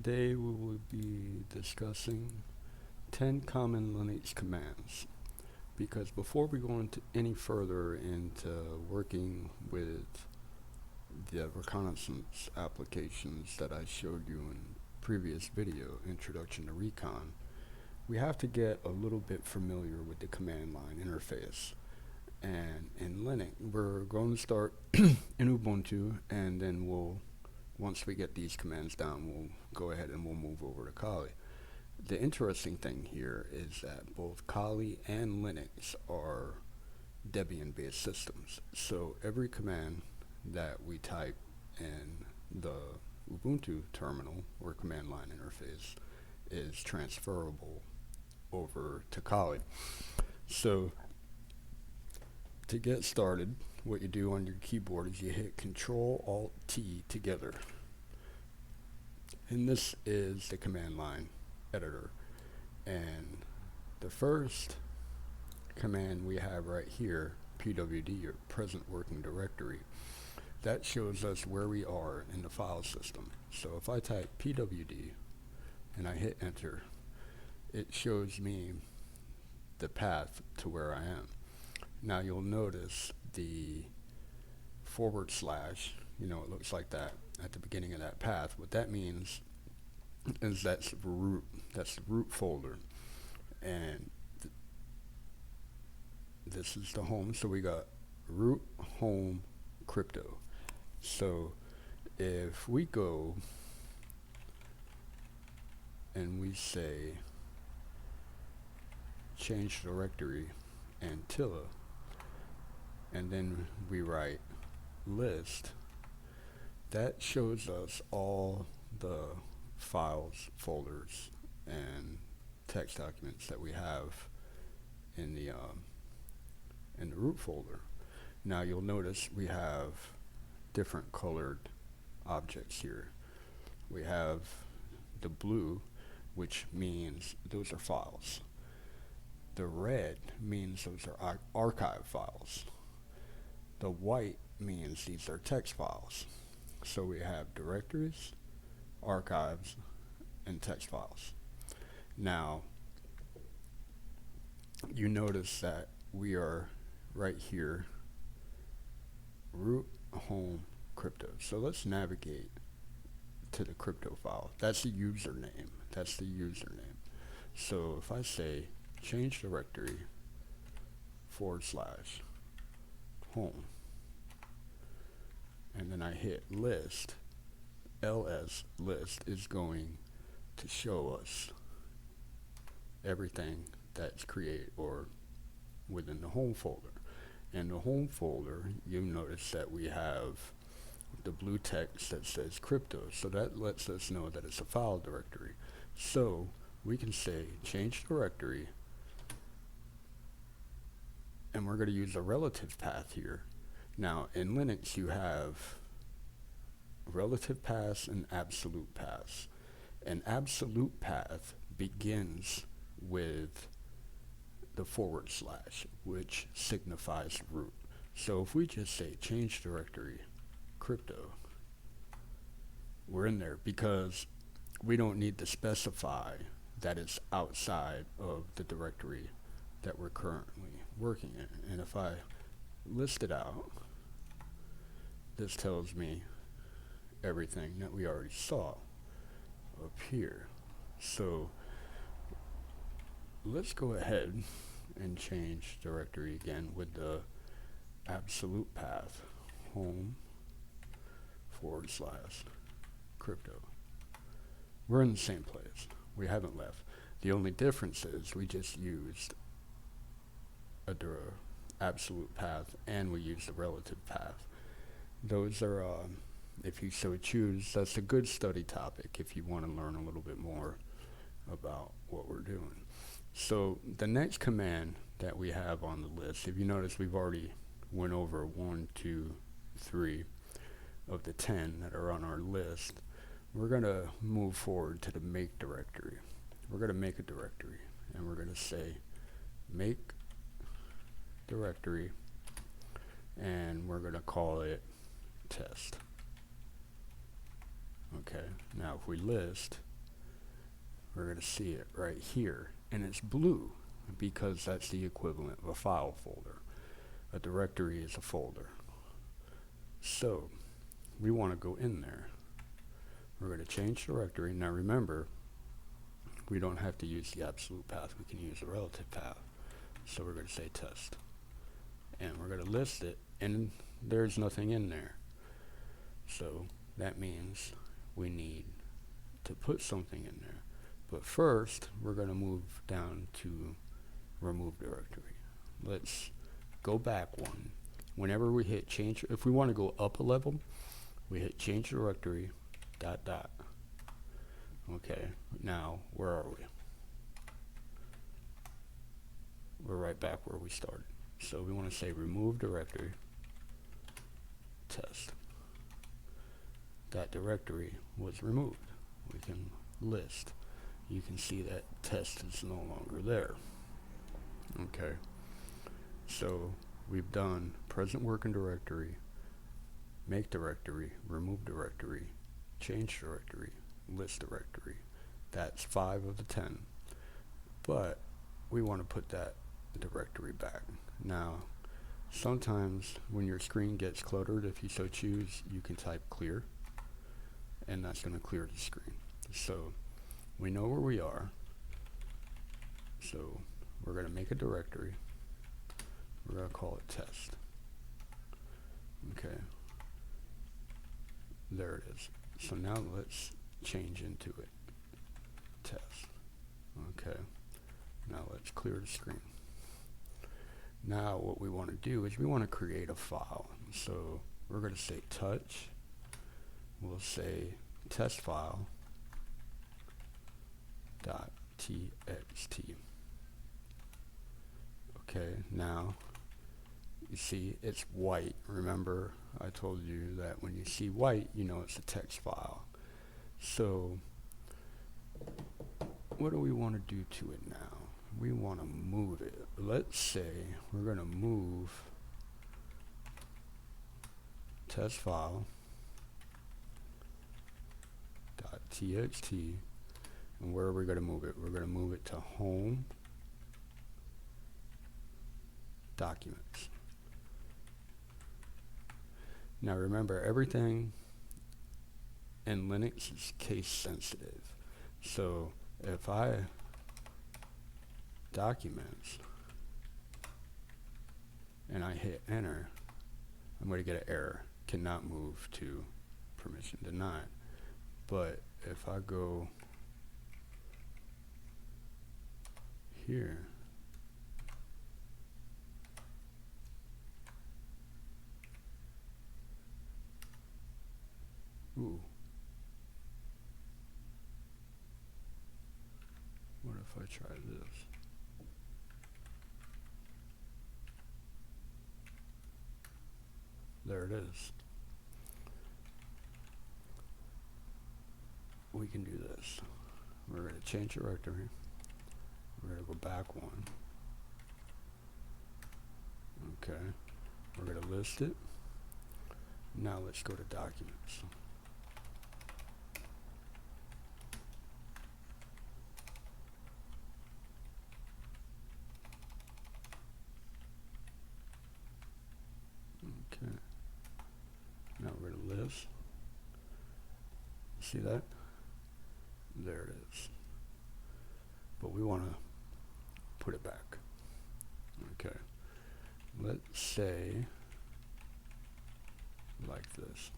Today we will be discussing 10 common Linux commands, because before we go into any further into working with the reconnaissance applications that I showed you in previous video, Introduction to Recon, we have to get a little bit familiar with the command line interface. And in Linux, we're going to start in Ubuntu, and then once we get these commands down, we'll go ahead and we'll move over to Kali. The interesting thing here is that both Kali and Linux are Debian-based systems. So every command that we type in the Ubuntu terminal or command line interface is transferable over to Kali. So to get started, what you do on your keyboard is you hit Control-Alt-T together. And this is the command line editor. And the first command we have right here, pwd, or present working directory, that shows us where we are in the file system. So if I type pwd and I hit enter, it shows me the path to where I am. Now you'll notice the /, it looks like that at the beginning of that path. What that means is that's root. That's the root folder, and this is the home. So we got root, home, crypto. So if we go and we say change directory and tilla, and then we write list, that shows us all the files, folders, and text documents that we have in the root folder. Now you'll notice we have different colored objects here. We have the blue, which means those are files. The red means those are archive files. The white means these are text files. So we have directories, archives, and text files. Now, you notice that we are right here, root, home, crypto. So let's navigate to the crypto file. That's the username. That's the username. So if I say change directory / home, and then I hit list, ls list is going to show us everything that's created or within the home folder. In the home folder, you notice that we have the blue text that says crypto, so that lets us know that it's a file directory. So we can say change directory, and we're going to use a relative path here. Now in Linux you have relative paths and absolute paths. An absolute path begins with the /, which signifies root. So if we just say change directory crypto, we're in there because we don't need to specify that it's outside of the directory that we're currently working in. And if I list it out, this tells me everything that we already saw up here. So let's go ahead and change directory again with the absolute path, home / crypto. We're in the same place. We haven't left. The only difference is we just used a absolute path and we used the relative path. Those are, if you so choose, that's a good study topic if you want to learn a little bit more about what we're doing. So the next command that we have on the list, if you notice, we've already went over 1, 2, 3 of the 10 that are on our list. We're going to move forward to the make directory. We're going to make a directory, and we're going to say make directory, and we're going to call it test. Okay, now if we list we're going to see it right here, and it's blue because that's the equivalent of a file folder. A directory is a folder. So we want to go in there. We're going to change directory. Now remember, we don't have to use the absolute path. We can use the relative path. So we're going to say test. And we're going to list it, and there's nothing in there. So that means we need to put something in there. But first, we're going to move down to remove directory. Let's go back one. Whenever we hit change, if we want to go up a level, we hit change directory, ... Okay, now where are we? We're right back where we started. So we want to say remove directory, test. That directory was removed. We can list. You can see that test is no longer there. Okay, so we've done present working directory, make directory, remove directory, change directory, list directory. That's 5 of the 10. But we want to put that directory back. Now, sometimes when your screen gets cluttered, if you so choose, you can type clear, and that's going to clear the screen. So we know where we are. So we're going to make a directory. We're going to call it test. Okay. There it is. So now let's change into it. Test. Okay. Now let's clear the screen. Now what we want to do is we want to create a file. So we're going to say touch. We'll say test file .txt. Okay, now you see it's white. Remember, I told you that when you see white, you know it's a text file. So what do we want to do to it now? We want to move it. Let's say we're going to move test file .txt, and where are we going to move it? We're going to move it to home documents. Now remember, everything in Linux is case sensitive. So if I documents and I hit enter, I'm going to get an error. Cannot move to permission denied. But if I go here, ooh, what if I try this? There it is. We can do this. We're going to change directory. We're going to go back one. Okay. We're going to list it. Now let's go to documents. Okay. Now we're going to list. See that? There it is. But we want to put it back. Okay. Let's say like this.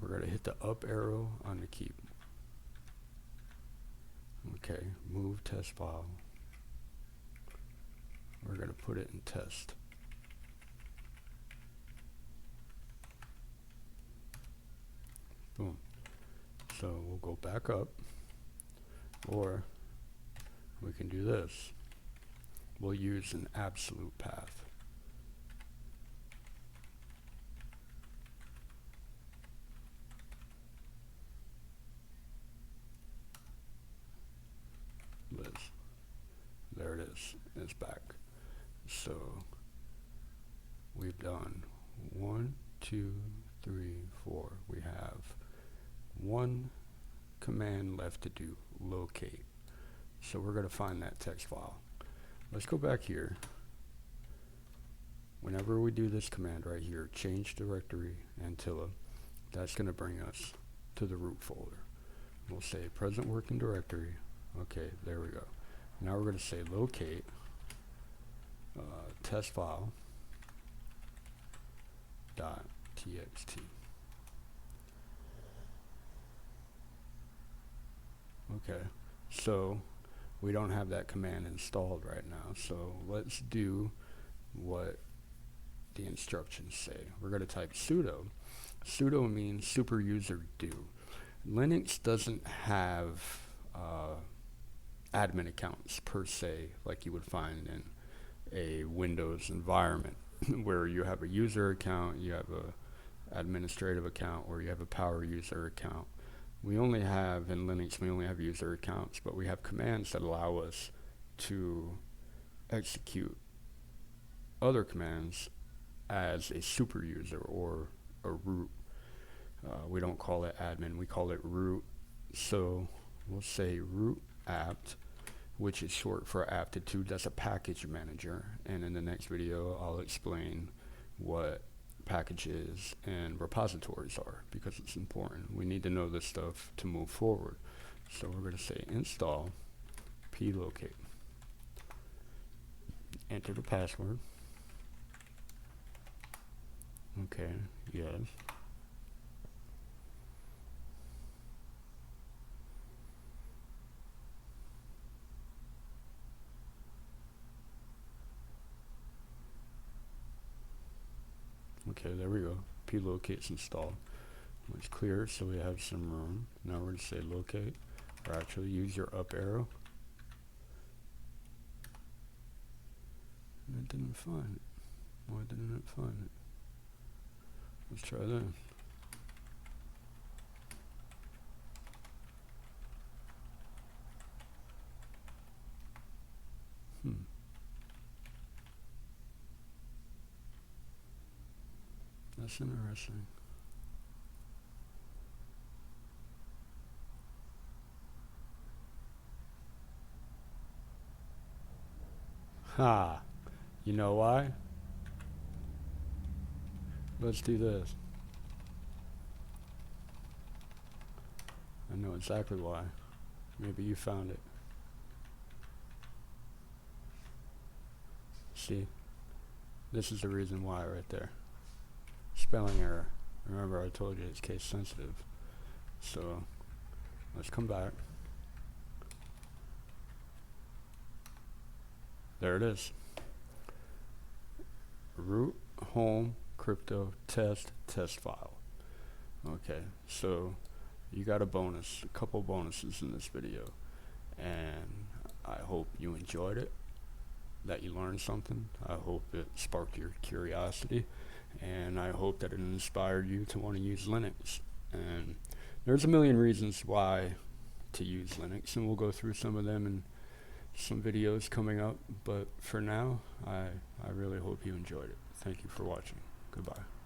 We're going to hit the up arrow on the keyboard. Okay, move test file. We're going to put it in test. Boom. So we'll go back up, or we can do this. We'll use an absolute path. There it is. It's back. So we've done 1, 2, 3, 4. We have one command left to do, locate. So we're going to find that text file. Let's go back here. Whenever we do this command right here, change directory Antilla, that's going to bring us to the root folder. We'll say present working directory. Okay, there we go. Now we're going to say locate test file .txt. Okay, so we don't have that command installed right now, so let's do what the instructions say. We're going to type sudo. Sudo means super user do. Linux doesn't have admin accounts per se like you would find in a Windows environment where you have a user account, you have a administrative account, or you have a power user account. We only have, in Linux, we only have user accounts, but we have commands that allow us to execute other commands as a super user or a root. We don't call it admin, we call it root. So we'll say root apt, which is short for aptitude. That's a package manager. And in the next video, I'll explain what packages and repositories are, because it's important. We need to know this stuff to move forward. So we're going to say install plocate. Enter the password. Okay, yes. Okay, there we go. Plocate's installed. It's clear, so we have some room. Now we're going to say locate, or actually use your up arrow. And it didn't find it. Why didn't it find it? Let's try that. That's interesting. Ha! You know why? Let's do this. I know exactly why. Maybe you found it. See? This is the reason why right there. Spelling error. Remember, I told you it's case sensitive. So let's come back. There it is. Root home crypto test file. Okay, so you got a bonus, a couple bonuses in this video, and I hope you enjoyed it, that you learned something. I hope it sparked your curiosity, and I hope that it inspired you to want to use Linux. And there's a million reasons why to use Linux, and we'll go through some of them in some videos coming up. But for now, I really hope you enjoyed it. Thank you for watching. Goodbye.